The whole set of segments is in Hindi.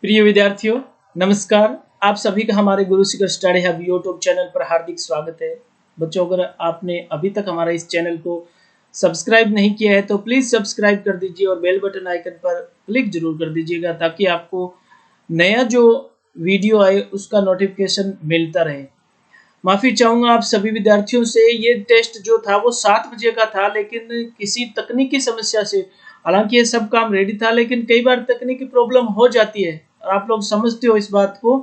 प्रिय विद्यार्थियों, नमस्कार। आप सभी का हमारे Guru Shikhar study hub YouTube channel पर हार्दिक स्वागत है। बच्चों, अगर आपने अभी तक हमारा इस चैनल को सब्सक्राइब नहीं किया है तो प्लीज़ सब्सक्राइब कर दीजिए और बेल बटन आइकन पर क्लिक जरूर कर दीजिएगा ताकि आपको नया जो वीडियो आए उसका नोटिफिकेशन मिलता रहे। माफ़ी चाहूँगा आप सभी विद्यार्थियों से। ये टेस्ट जो था वो 7 बजे का था, लेकिन किसी तकनीकी समस्या से, हालांकि ये सब काम रेडी था, लेकिन कई बार तकनीकी प्रॉब्लम हो जाती है और आप लोग समझते हो इस बात को।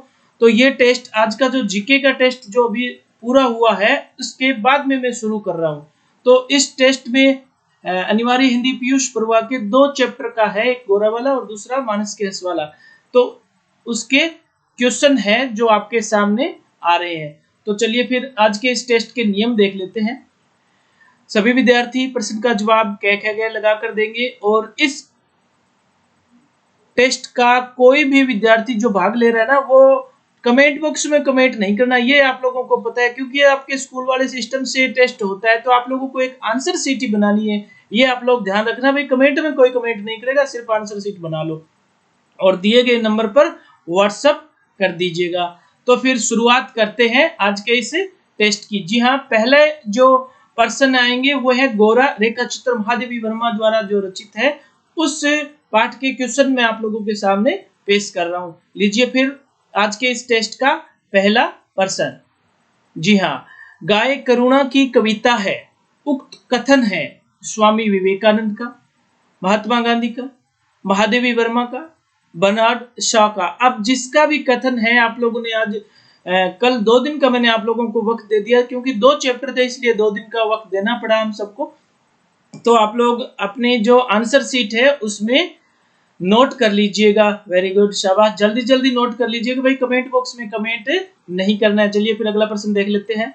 तो ये टेस्ट, आज का जो जीके का टेस्ट जो अभी पूरा हुआ है, उसके बाद में मैं शुरू कर रहा हूँ। तो इस टेस्ट में अनिवार्य हिंदी पीयूष बरुआ के 2 चैप्टर का है, एक गोरा वाला और दूसरा मानस के हंस वाला। तो उसके क्वेश्चन है जो आपके सामने आ रहे हैं। तो चलिए फिर आज के इस टेस्ट के नियम देख लेते हैं। सभी विद्यार्थी प्रश्न का जवाब कह लगा कर देंगे और इस टेस्ट का कोई भी विद्यार्थी जो भाग ले रहा है ना, वो कमेंट बॉक्स में कमेंट नहीं करना। ये आप लोगों को पता है, क्योंकि आपके स्कूल वाले सिस्टम से टेस्ट होता है तो आप लोगों को एक आंसर शीट ही बनानी है। ये आप लोग ध्यान रखना भाई, कमेंट में कोई कमेंट नहीं करेगा, सिर्फ आंसर शीट बना लो और दिए गए नंबर पर व्हाट्सएप कर दीजिएगा। तो फिर शुरुआत करते हैं आज के इस टेस्ट की। जी हाँ, पहले जो पर्सन आएंगे वो है गोरा रेखा चित्र महादेवी वर्मा द्वारा जो रचित है, उस पाठ के क्वेश्चन में आप लोगों के सामने पेश कर रहा हूं। लीजिए फिर आज के इस टेस्ट का पहला पर्सन। जी हाँ, गाय करुणा की कविता है। उक्त कथन है स्वामी विवेकानंद का, महात्मा गांधी का, महादेवी वर्मा का, बर्नार्ड शॉ का। अब जिसका भी कथन है, आप लोगों ने आज कल 2 दिन का मैंने आप लोगों को वक्त दे दिया, क्योंकि 2 चैप्टर थे इसलिए 2 दिन का वक्त देना पड़ा हम सबको। तो आप लोग अपने जो आंसर शीट है उसमें नोट कर लीजिएगा। वेरी गुड, शाबाश, जल्दी जल्दी नोट कर लीजिएगा भाई, कमेंट बॉक्स में कमेंट नहीं करना है। चलिए फिर अगला प्रश्न देख लेते हैं।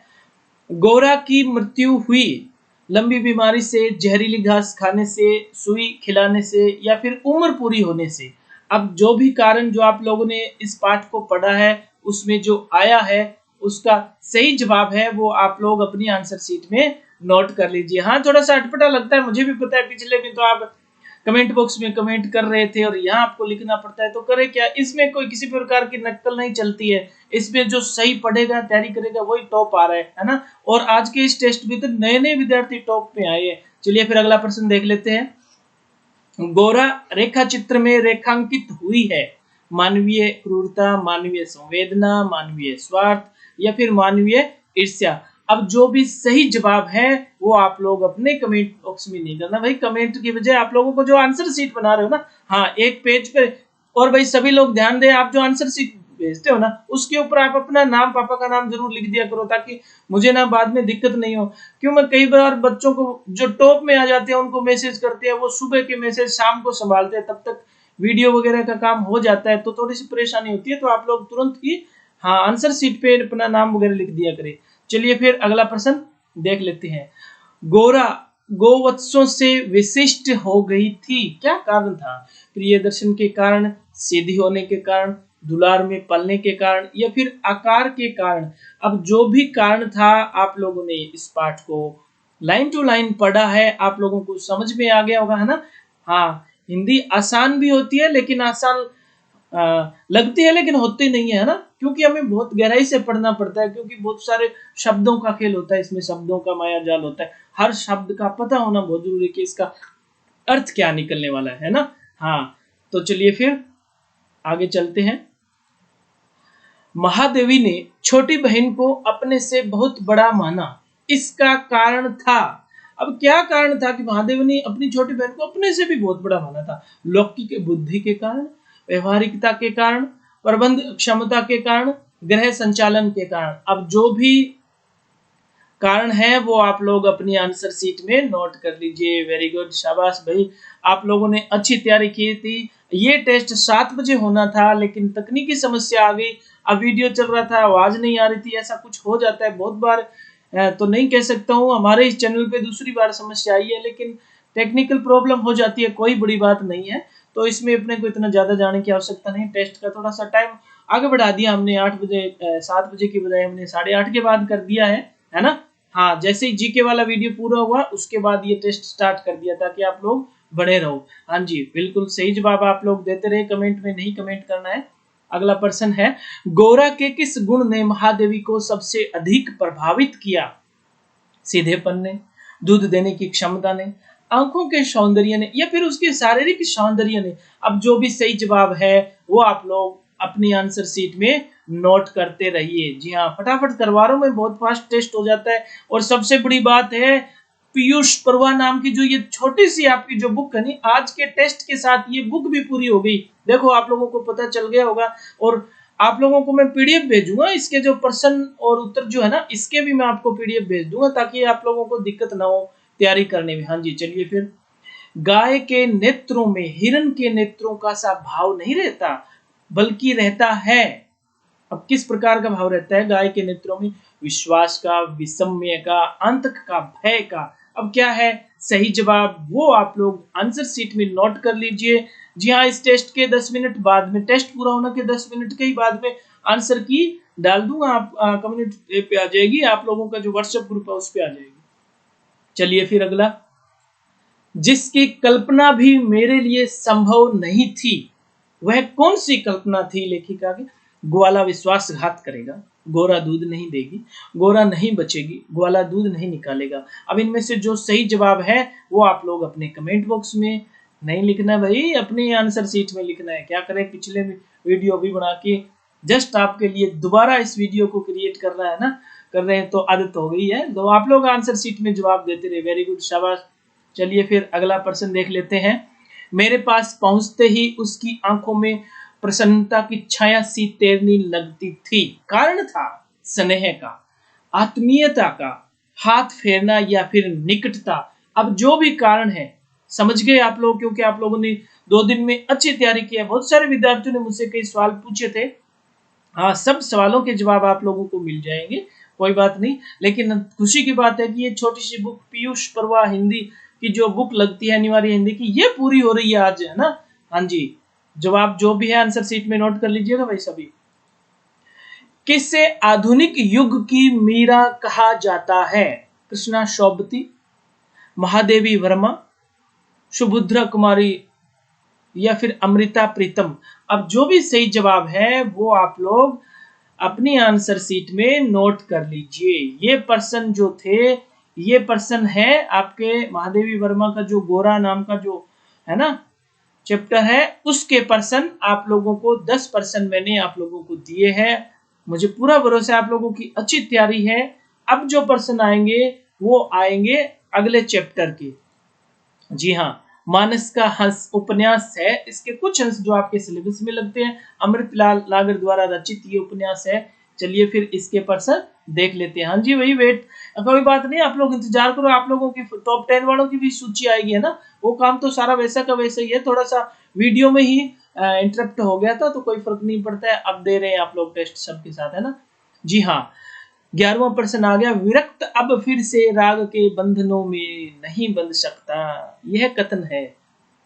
गोरा की मृत्यु हुई लंबी बीमारी से, जहरीली घास खाने से, सुई खिलाने से या फिर उम्र पूरी होने से। अब जो भी कारण जो आप लोगों ने इस पाठ को पढ़ा है उसमें जो आया है उसका सही जवाब है वो आप लोग अपनी आंसर शीट में नोट कर लीजिए। हाँ, थोड़ा सा अटपटा लगता है, मुझे भी पता है, पिछले भी तो आप कमेंट बॉक्स में कमेंट कर रहे थे और यहाँ आपको लिखना पड़ता है, तो करे क्या, इसमें कोई किसी प्रकार की नकल नहीं चलती है। इसमें जो सही पढ़ेगा, तैयारी करेगा, वही टॉप आ रहा है ना। और आज के इस टेस्ट में तो नए नए विद्यार्थी टॉप पे आए हैं। चलिए फिर अगला प्रश्न देख लेते हैं। गोरा रेखा चित्र में रेखांकित हुई है मानवीय क्रूरता, मानवीय संवेदना, मानवीय स्वार्थ या फिर मानवीय ईर्ष्या। अब जो भी सही जवाब है वो आप लोग अपने कमेंट बॉक्स में नहीं करना भाई, कमेंट की बजाय आप लोगों को जो आंसर शीट बना रहे हो ना, हाँ, एक पेज पे। और भाई सभी लोग ध्यान दें, आप जो आंसर शीट भेजते हो ना उसके ऊपर आप अपना नाम, पापा का नाम जरूर लिख दिया करो, ताकि मुझे ना बाद में दिक्कत नहीं हो। क्यों, मैं कई बार बच्चों को जो टॉप में आ जाते हैं उनको मैसेज करते हैं, वो सुबह के मैसेज शाम को संभालते हैं, तब तक वीडियो वगैरह का काम हो जाता है, तो थोड़ी सी परेशानी होती है। तो आप लोग तुरंत ही हाँ आंसर शीट पे अपना नाम वगैरह लिख दिया करें। चलिए फिर अगला प्रश्न देख लेते हैं। गोरा गोवत्सों से विशिष्ट हो गई थी, क्या कारण था? प्रिय दर्शन के कारण, सीधी होने के कारण, दुलार में पलने के कारण या फिर आकार के कारण। अब जो भी कारण था, आप लोगों ने इस पाठ को लाइन टू लाइन पढ़ा है, आप लोगों को समझ में आ गया होगा, है ना। हाँ, हिंदी आसान भी होती है, लेकिन आसान लगती है लेकिन होती नहीं है ना, क्योंकि हमें बहुत गहराई से पढ़ना पड़ता है, क्योंकि बहुत सारे शब्दों का खेल होता है इसमें, शब्दों का माया जाल होता है। हर शब्द का पता होना बहुत जरूरी है कि इसका अर्थ क्या निकलने वाला है ना। हाँ, तो चलिए फिर आगे चलते हैं। महादेवी ने छोटी बहन को अपने से बहुत बड़ा माना, इसका कारण था। अब क्या कारण था कि महादेवी ने अपनी छोटी बहन को अपने से भी बहुत बड़ा माना था? लौकिक बुद्धि के कारण, व्यवहारिकता के कारण, प्रबंध क्षमता के कारण, ग्रह संचालन के कारण। अब जो भी कारण है वो आप लोग अपनी आंसर शीट में नोट कर लीजिए। वेरी गुड, शाबाश भाई, आप लोगों ने अच्छी तैयारी की थी। ये टेस्ट 7 बजे होना था, लेकिन तकनीकी समस्या आ गई। अब वीडियो चल रहा था, आवाज नहीं आ रही थी, ऐसा कुछ हो जाता है बहुत बार। तो नहीं कह सकता हूँ, हमारे इस चैनल पे दूसरी बार समस्या आई है, लेकिन टेक्निकल प्रॉब्लम हो जाती है, कोई बड़ी बात नहीं है। तो इसमें अपने को इतना ज्यादा जाने की आवश्यकता नहीं। टेस्ट का थोड़ा सा टाइम आगे बढ़ा दिया हमने, 8 बजे 7 बजे की बजाय हमने 8:30 के बाद कर दिया है ना। हाँ, जैसे ही जीके वाला वीडियो पूरा हुआ उसके बाद ये टेस्ट स्टार्ट कर दिया, ताकि आप लोग बने रहो। हाँ जी, बिल्कुल सही जवाब आप लोग देते रहे, कमेंट में नहीं कमेंट करना है। अगला प्रश्न है, गोरा के किस गुण ने महादेवी को सबसे अधिक प्रभावित किया? सीधेपन ने, दूध देने की क्षमता ने, आंखों के सौंदर्य ने, या फिर उसके शारीरिक सौंदर्य ने? अब जो भी सही जवाब है वो आप लोग अपनी आंसर शीट में नोट करते रहिए। जी हाँ, फटाफट करवा रहा हूं मैं, बहुत फास्ट टेस्ट हो जाता है। और सबसे बड़ी बात है, पीयूष परवा नाम की जो ये छोटी सी आपकी जो बुक है, आज के टेस्ट के साथ ये बुक भी पूरी हो गई। देखो आप लोगों को पता चल गया होगा। और आप लोगों को मैं पीडीएफ भेजूंगा, इसके जो प्रश्न और उत्तर जो है ना, इसके भी मैं आपको पीडीएफ भेज दूंगा, ताकि आप लोगों को दिक्कत ना हो तैयारी करने में। हाँ जी, चलिए फिर, गाय के नेत्रों में हिरण के नेत्रों का सा भाव नहीं रहता, बल्कि रहता है। अब किस प्रकार का भाव रहता है गाय के नेत्रों में? विश्वास का, विषम्य का, आतंक का, भय का। अब क्या है सही जवाब, वो आप लोग आंसर शीट में नोट कर लीजिए। जी हाँ, इस टेस्ट के 10 मिनट बाद में, टेस्ट पूरा होने के 10 मिनट के ही बाद में आंसर की डाल दूंगा, आप कम्युनिटी पे आ जाएगी, आप लोगों का जो व्हाट्सएप ग्रुप है उस पे आ जाएगी। चलिए फिर अगला, जिसकी कल्पना भी मेरे लिए संभव नहीं थी, वह कौन सी कल्पना थी लेखिका की? ग्वाला विश्वासघात करेगा, गोरा दूध नहीं देगी, गोरा नहीं बचेगी, ग्वाला दूध नहीं निकालेगा। अब इनमें से जो सही जवाब है वो आप लोग अपने कमेंट बॉक्स में नहीं लिखना भाई, अपनी आंसर शीट में लिखना है। क्या करें, पिछले वीडियो भी बना के जस्ट आपके लिए दोबारा इस वीडियो को क्रिएट कर रहा है ना, कर रहे हैं, तो आदत हो गई है। तो आप लोग आंसर शीट में जवाब देते रहे, वेरी गुड, शाबाश। चलिए फिर अगला प्रश्न देख लेते हैं। मेरे पास पहुंचते ही उसकी आंखों में प्रसन्नता की छाया सी तैरने लगती थी। कारण था स्नेह का, आत्मीयता का, हाथ फेरना, या फिर निकटता। अब जो भी कारण है, समझ गए आप लोग, क्योंकि आप लोगों ने 2 दिन में अच्छी तैयारी की है। बहुत सारे विद्यार्थियों ने मुझसे कई सवाल पूछे थे। हाँ, सब सवालों के जवाब आप लोगों को मिल जाएंगे, कोई बात नहीं। लेकिन खुशी की बात है कि ये छोटी सी बुक, पीयूष परवा हिंदी की जो बुक लगती है अनिवार्य हिंदी की, ये पूरी हो रही है आज, है ना। हाँ जी, जवाब जो भी है आंसर शीट में नोट कर लीजिएगा भाई सभी। किसे आधुनिक युग की मीरा कहा जाता है? कृष्णा शोभती, महादेवी वर्मा, सुभद्रा कुमारी, या फिर अमृता प्रीतम? अब जो भी सही जवाब है वो आप लोग अपनी आंसर शीट में नोट कर लीजिए। ये पर्सन जो थे, ये पर्सन है आपके महादेवी वर्मा का जो गोरा नाम का जो है ना चैप्टर है, उसके पर्सन आप लोगों को 10% मैंने आप लोगों को दिए हैं। मुझे पूरा भरोसा है आप लोगों की अच्छी तैयारी है। अब जो पर्सन आएंगे वो आएंगे अगले चैप्टर के। जी हाँ, मानस का हंस उपन्यास है, इसके कुछ अंश जो आपके सिलेबस में लगते हैं। अमृतलाल लागर द्वारा रचित ये उपन्यास है। चलिए फिर इसके पर्सन देख लेते हैं। हाँ जी भाई, वेट, कोई बात नहीं, आप लोग इंतजार करो, आप लोगों की टॉप 10 वालों की भी सूची आएगी, है ना। वो काम तो सारा वैसा का वैसा ही है, थोड़ा सा वीडियो में ही इंटरप्ट हो गया था, तो कोई फर्क नहीं पड़ता है। अब दे रहे हैं आप लोग टेस्ट सबके साथ, है ना। जी हाँ, 11वां प्रश्न आ गया, विरक्त अब फिर से राग के बंधनों में नहीं बंध सकता। यह कथन है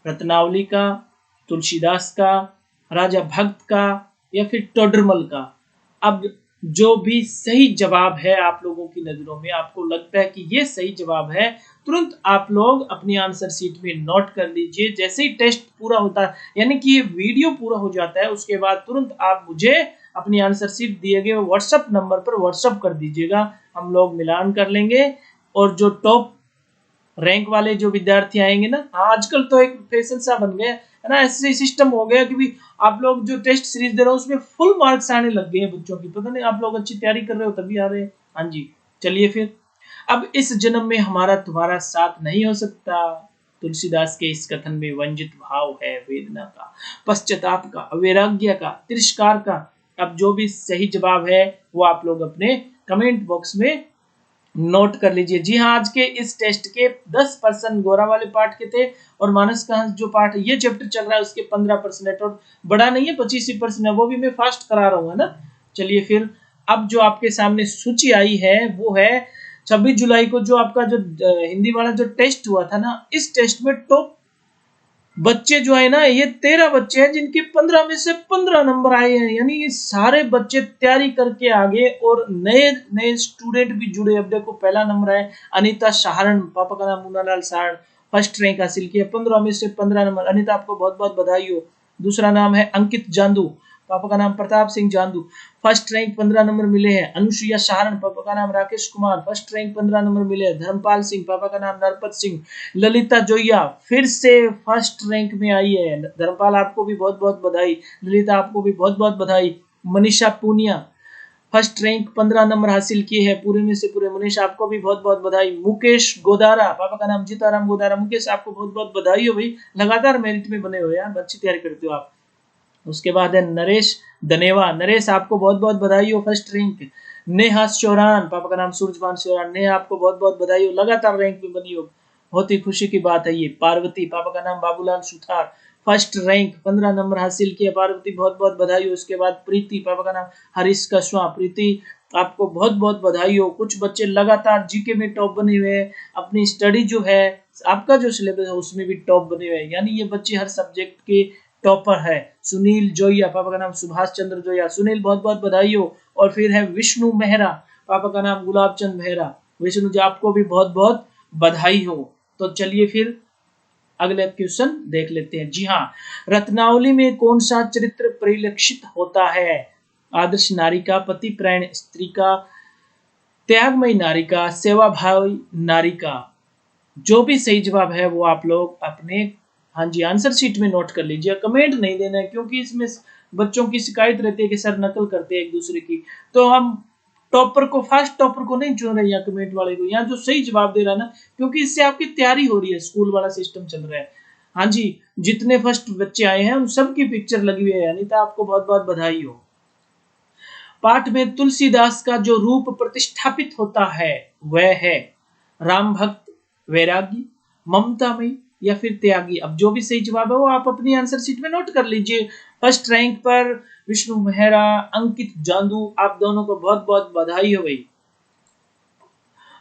रत्नावली का, तुलसीदास का, राजा भक्त का, या फिर टोडरमल का? अब जो भी सही जवाब है आप लोगों की नजरों में, आपको लगता है कि ये सही जवाब है, तुरंत आप लोग अपनी आंसर शीट में नोट कर लीजिए। जैसे ही टेस्ट पूरा होता है, यानी कि ये वीडियो पूरा हो जाता है, उसके बाद तुरंत आप मुझे अपनी आंसर शीट दिए गए व्हाट्सएप नंबर पर व्हाट्सएप कर दीजिएगा, हम लोग मिलान कर लेंगे। और जो टॉप रैंक वाले जो विद्यार्थी आएंगे ना, आजकल तो एक फैशन सा बन गया है ना, ऐसे सिस्टम हो गया कि भी आप लोग जो टेस्ट सीरीज दे रहे हो उसमें फुल मार्क्स आने लग गए हैं बच्चों की। पता नहीं आप लोग अच्छी तैयारी कर रहे हो तभी आ रहे हैं। हाँ जी, चलिए फिर, अब इस जन्म में हमारा तुम्हारा साथ नहीं हो सकता। तुलसीदास के इस कथन में वंजित भाव है वेदना का, पश्चाताप का, वैराग्य का, तिरस्कार का। अब जो भी सही जवाब है वो आप लोग अपने कमेंट बॉक्स में नोट कर लीजिए। जी हाँ, आज के इस टेस्ट के 10% गोरा वाले पार्ट के थे, और मानस का हंस जो पार्ट ये चैप्टर चल रहा है उसके 15% और बड़ा नहीं है, 25% है, वो भी मैं फास्ट करा रहा हूँ, है ना। चलिए फिर, अब जो आपके सामने सूची आई है वो है 26 जुलाई को जो आपका जो हिंदी वाला जो टेस्ट हुआ था ना, इस टेस्ट में टॉप बच्चे जो है ना, ये 13 बच्चे हैं जिनके 15 में से 15 नंबर आए हैं। यानी ये सारे बच्चे तैयारी करके आगे, और नए नए स्टूडेंट भी जुड़े। अब देखो, पहला नंबर है अनीता सहारण, पापा का नाम मुन्नालाल सहारण, फर्स्ट रैंक हासिल किया, 15 में से 15 नंबर। अनिता आपको बहुत बहुत बधाई हो। दूसरा नाम है अंकित जांदू, पापा का नाम प्रताप सिंह जांदू, फर्स्ट रैंक 15 नंबर मिले हैं। अनुसुईया सहारण, पापा का नाम Rakesh Kumar, first rank 15 number मिले हैं। धर्मपाल सिंह, पापा का नाम नरपत सिंह। ललिता जोया फिर से फर्स्ट रैंक में आई है। धर्मपाल आपको भी बहुत बहुत बधाई, ललिता आपको भी बहुत बहुत बधाई। Manisha Poonia first rank 15 number हासिल किए हैं पूरे में से पूरे। मनीषा आपको भी बहुत बहुत बधाई। मुकेश गोदारा, पापा का नाम जीताराम गोदारा, मुकेश आपको बहुत बहुत बधाई हो भाई, लगातार मेरिट में बने हो यार, अच्छी तैयारी करते हो आप। उसके बाद है नरेश धनेवा, नरेश आपको बहुत बहुत बधाई हो, फर्स्ट रैंक। नेहा चौहान, पापा का नाम सूरजभान चौहान, नेहा आपको बहुत बहुत बधाई हो, लगातार रैंक में बनी हो, बहुत ही खुशी की बात है ये। पार्वती, पापा का नाम Babulal Suthar, first rank 15 number हासिल किया, पार्वती बहुत बहुत बधाई हो। उसके बाद प्रीति, पापा का नाम हरीश कस्वा, प्रीति आपको बहुत बहुत बधाई हो। कुछ बच्चे लगातार जीके में टॉप बने हुए हैं, अपनी स्टडी जो है, आपका जो सिलेबस है उसमें भी टॉप बने हुए हैं, यानी ये बच्चे हर सब्जेक्ट के टॉपर है। सुनील जोया, पापा का नाम सुभाष चंद्र जोया, सुनील बहुत बहुत बधाई हो। और फिर है विष्णु मेहरा, पापा का नाम गुलाब चंद मेहरा, विष्णु जी आपको भी बहुत बहुत बधाई हो। तो चलिए फिर अगले क्वेश्चन देख लेते हैं। जी हाँ, रत्नावली में कौन सा चरित्र परिलक्षित होता है? आदर्श नारी का, पति प्राण स्त्री का, त्यागमयी नारी का, सेवा भावी नारी का। जो भी सही जवाब है वो आप लोग अपने, हाँ जी, आंसर शीट में नोट कर लीजिए, कमेंट नहीं देना है, क्योंकि इसमें बच्चों की शिकायत रहती है कि सर नकल करते हैं एक दूसरे की। तो हम टॉपर को, फर्स्ट टॉपर को नहीं चुन रहे यहाँ कमेंट वाले को, यहाँ जो सही जवाब दे रहा है ना, क्योंकि इससे आपकी तैयारी हो रही है, स्कूल वाला सिस्टम चल रहा है। हाँ जी, जितने फर्स्ट बच्चे आए हैं उन सबकी पिक्चर लगी हुई है, अनिता आपको बहुत बहुत बधाई हो। पाठ में तुलसीदास का जो रूप प्रतिष्ठापित होता है वह है राम भक्त, वैरागी, ममतामयी या फिर त्यागी। अब जो भी सही जवाब है वो आप अपनी आंसर शीट में नोट कर लीजिए। फर्स्ट रैंक पर विष्णु मेहरा, अंकित जांदू, आप दोनों को बहुत बहुत बधाई हो भाई।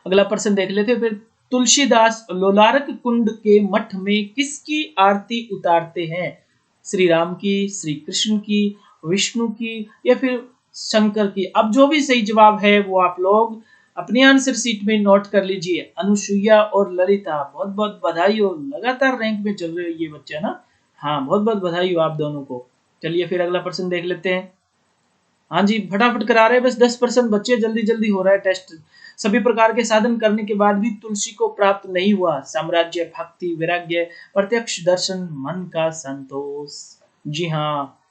अगला प्रश्न देख लेते हैं फिर। तुलसीदास लोलारक कुंड के मठ में किसकी आरती उतारते हैं? श्री राम की, श्री कृष्ण की, विष्णु की या फिर शंकर की। अब जो भी सही जवाब है वो आप लोग अपनी आंसर शीट में नोट कर लीजिए। अनुसुईया और ललिता बहुत बहुत बधाई हो, लगातार रैंक में चल रहे हो ये बच्चे ना। हाँ, बहुत बहुत बधाई हो आप दोनों को। चलिए फिर अगला प्रश्न देख लेते हैं। हाँ जी, फटाफट करा रहे हैं, बस 10% बच्चे, जल्दी जल्दी हो रहा है टेस्ट। सभी प्रकार के साधन करने के बाद भी तुलसी को प्राप्त नहीं हुआ साम्राज्य, भक्ति, वैराग्य, प्रत्यक्ष दर्शन, मन का संतोष। जी हाँ,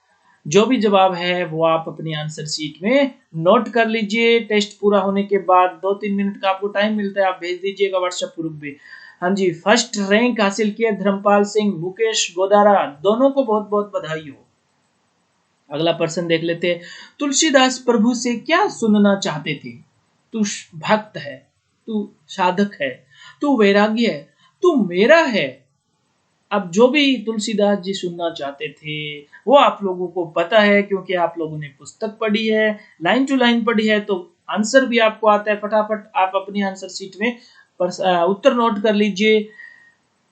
जो भी जवाब है वो आप अपनी आंसर शीट में नोट कर लीजिए। टेस्ट पूरा होने के बाद 2-3 मिनट का आपको टाइम मिलता है, आप भेज दीजिएगा व्हाट्सएप ग्रुप पे। हाँ जी, फर्स्ट रैंक हासिल किया धर्मपाल सिंह, मुकेश गोदारा, दोनों को बहुत बहुत बधाई हो। अगला प्रश्न देख लेते हैं। तुलसीदास प्रभु से क्या सुनना चाहते थे? तू भक्त है, तू साधक है, तू वैरागी है, तू मेरा है। अब जो भी तुलसीदास जी सुनना चाहते थे वो आप लोगों को पता है, क्योंकि आप लोगों ने पुस्तक पढ़ी है, लाइन टू लाइन पढ़ी है, तो आंसर भी आपको आता है। फटाफट आप अपनी आंसर शीट में उत्तर नोट कर लीजिए।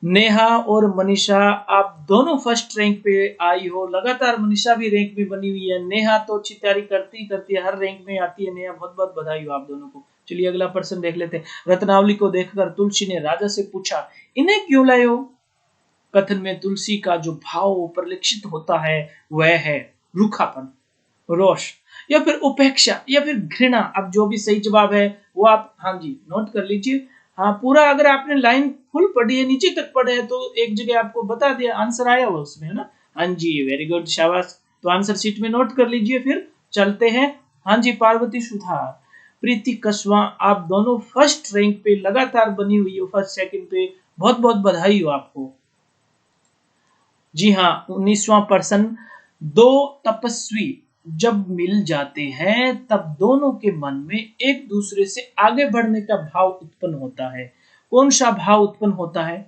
नेहा और मनीषा आप दोनों फर्स्ट रैंक पे आई हो, लगातार मनीषा भी रैंक में बनी हुई है। नेहा तो अच्छी तैयारी करती करती है, हर रैंक में आती है नेहा, बहुत बहुत बधाई हो आप दोनों को। चलिए अगला प्रश्न देख लेते हैं। रत्नावली को देखकर तुलसी ने राजा से पूछा, इन्हें क्यों लाए हो? कथन में तुलसी का जो भाव परिलक्षित होता है वह है रूखापन, रोष या फिर उपेक्षा या फिर घृणा। अब जो भी सही जवाब है वो आप, हाँ जी, नोट कर लीजिए। हाँ, पूरा अगर आपने लाइन फुल पढ़ी है, नीचे तक पढ़े है, तो एक जगह आपको बता दिया, आंसर आया हुआ उसमें, है ना। हाँ जी, वेरी गुड, शाबाश। तो आंसर शीट में नोट कर लीजिए। फिर चलते हैं। हाँ जी, पार्वती सुथार, प्रीति कस्वा, आप दोनों फर्स्ट रैंक पे लगातार बनी हुई हो, फर्स्ट सेकंड पे, बहुत बहुत बधाई हो आपको। जी हाँ, 19वां प्रश्न। दो तपस्वी जब मिल जाते हैं तब दोनों के मन में एक दूसरे से आगे बढ़ने का भाव उत्पन्न होता है। कौन सा भाव उत्पन्न होता है?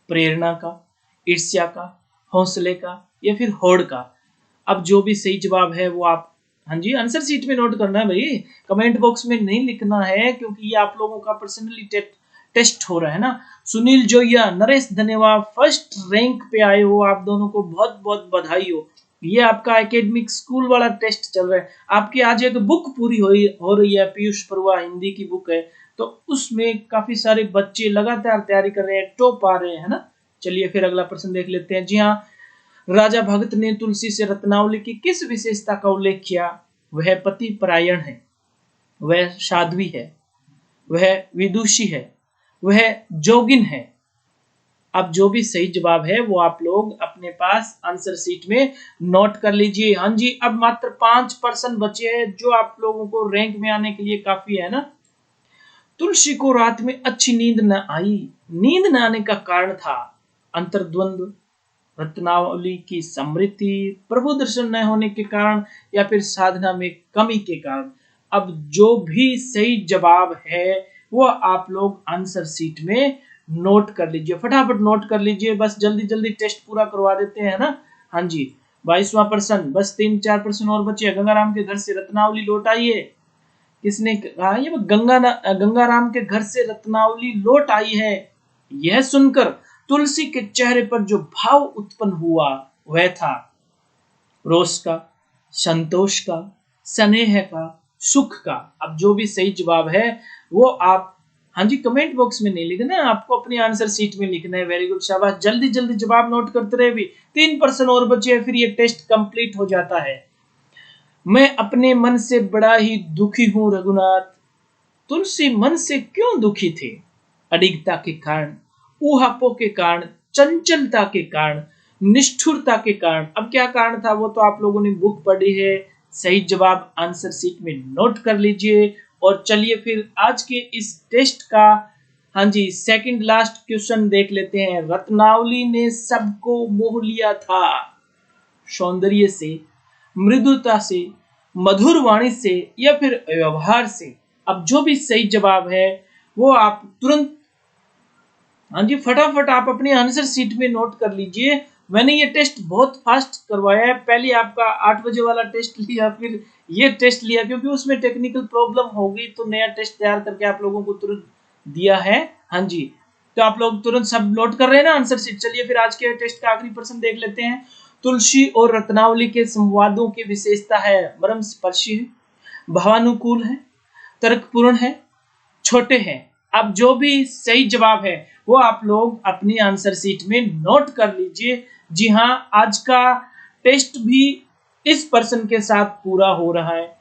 प्रेरणा का, ईर्ष्या का, हौसले का या फिर होड़ का। अब जो भी सही जवाब है वो आप, हाँ जी, आंसर शीट में नोट करना है भाई, कमेंट बॉक्स में नहीं लिखना है, क्योंकि ये आप लोगों का पर्सनली टेस्ट हो रहा है ना। सुनील जोया, नरेश धन्यवाद, फर्स्ट रैंक पे आए हो, आप दोनों को बहुत बहुत बधाई हो। ये आपका एकेडमिक स्कूल वाला टेस्ट चल रहा है। आपकी आज एक बुक पूरी हो रही है, पीयूष परुवा हिंदी की बुक है, तो उसमें काफी सारे बच्चे लगातार तैयारी कर रहे हैं, टॉप आ रहे हैं, है ना। चलिए फिर अगला प्रश्न देख लेते हैं। जी हाँ, राजा भगत ने तुलसी से रत्नावली की किस विशेषता का उल्लेख किया? वह पति परायण है, वह साध्वी है, वह विदुषी है, वह जोगिन है। अब जो भी सही जवाब है वो आप लोग अपने पास आंसर शीट में नोट कर लीजिए। हाँ जी, अब मात्र 5% बचे हैं, जो आप लोगों को रैंक में आने के लिए काफी है ना। तुलसी को रात में अच्छी नींद न आई। नींद न आने का कारण था अंतर्द्वंद, रत्नावली की समृद्धि, प्रभु दर्शन न होने के कारण, या फिर साधना में कमी के कारण। अब जो भी सही जवाब है वो आप लोग आंसर शीट में नोट कर लीजिए, फटाफट नोट कर लीजिए, बस जल्दी जल्दी टेस्ट पूरा करवा देते हैं ना। हाँ जी, 22वां प्रश्न, बस 3-4 प्रश्न और बचे। गंगाराम के घर से रत्नावली लौट आई है। किसने कहा? ये गंगाराम के घर से रत्नावली लौट आई है। यह सुनकर तुलसी के चेहरे पर जो भाव उत्पन्न हुआ वह था रोष का, संतोष का, स्नेह का, सुख का। अब जो भी सही जवाब है वो आप, हाँ जी, कमेंट बॉक्स में नहीं लिखना, आपको अपनी आंसर शीट में लिखना है। वेरी गुड, शाबाश, जल्दी जल्दी जवाब नोट करते रहे। भी 3% और बचे, फिर ये टेस्ट कंप्लीट हो जाता है। मैं अपने मन से बड़ा ही दुखी हूं रघुनाथ। तुलसी मन से क्यों दुखी थे? अडिगता के कारण, ऊहापों के कारण, चंचलता के कारण, निष्ठुरता के कारण। अब क्या कारण था वो तो आप लोगों ने बुक पढ़ी है। सही जवाब आंसर शीट में नोट कर लीजिए। और चलिए फिर आज के इस टेस्ट का, हाँ जी, सेकंड लास्ट क्वेश्चन देख लेते हैं। रत्नावली ने सबको मोह लिया था, सौंदर्य से, मृदुता से, मधुर वाणी से, या फिर व्यवहार से। अब जो भी सही जवाब है वो आप तुरंत, हाँ जी, फटाफट आप अपनी आंसर शीट में नोट कर लीजिए। मैंने ये टेस्ट बहुत फास्ट करवाया है। पहले आपका 8 बजे वाला टेस्ट लिया, फिर ये टेस्ट लिया, क्योंकि उसमें टेक्निकल प्रॉब्लम हो गई, तो नया टेस्ट तैयार करके आप लोगों को तुरंत दिया है। हाँ जी, तो आप लोग तुरंत सब नोट कर रहे हैं ना आंसर शीट। चलिए फिर आज के टेस्ट का आखिरी प्रश्न देख लेते हैं। तुलसी और रत्नावली के संवादों की विशेषता है मर्मस्पर्शी है, भावानुकूल है, तर्कपूर्ण है, छोटे हैं। अब जो भी सही जवाब है वो आप लोग अपनी आंसर शीट में नोट कर लीजिए। जी हाँ, आज का टेस्ट भी इस पर्सन के साथ पूरा हो रहा है।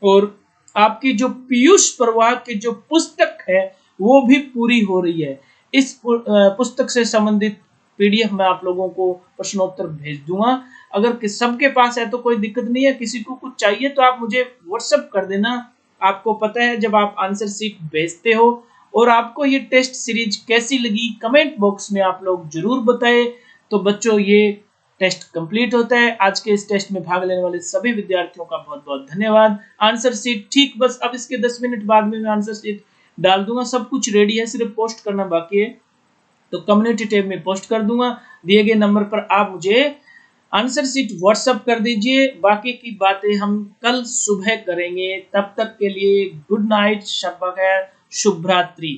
और आपकी जो पीयूष प्रवाह की जो पुस्तक है वो भी पूरी हो रही है। इस पुस्तक से संबंधित पीडीएफ मैं आप लोगों को प्रश्नोत्तर भेज दूंगा। अगर सबके पास है तो कोई दिक्कत नहीं है, किसी को कुछ चाहिए तो आप मुझे व्हाट्सएप कर देना। आपको पता है, जब आप आंसर शीट भेजते हो और आपको ये टेस्ट सीरीज कैसी लगी कमेंट बॉक्स में आप लोग जरूर बताएं। तो बच्चों, ये टेस्ट कंप्लीट होता है। आज के इस टेस्ट में भाग लेने वाले सभी विद्यार्थियों का बहुत बहुत धन्यवाद। आंसर शीट ठीक बस अब इसके 10 मिनट बाद में मैं आंसर शीट डाल दूंगा। सब कुछ रेडी है, सिर्फ पोस्ट करना बाकी है। तो कम्युनिटी टैब में पोस्ट कर दूंगा। दिए गए नंबर पर आप मुझे आंसर शीट व्हाट्सएप कर दीजिए। बाकी की बातें हम कल सुबह करेंगे। तब तक के लिए गुड नाइट, शब बखैर, शुभ रात्रि।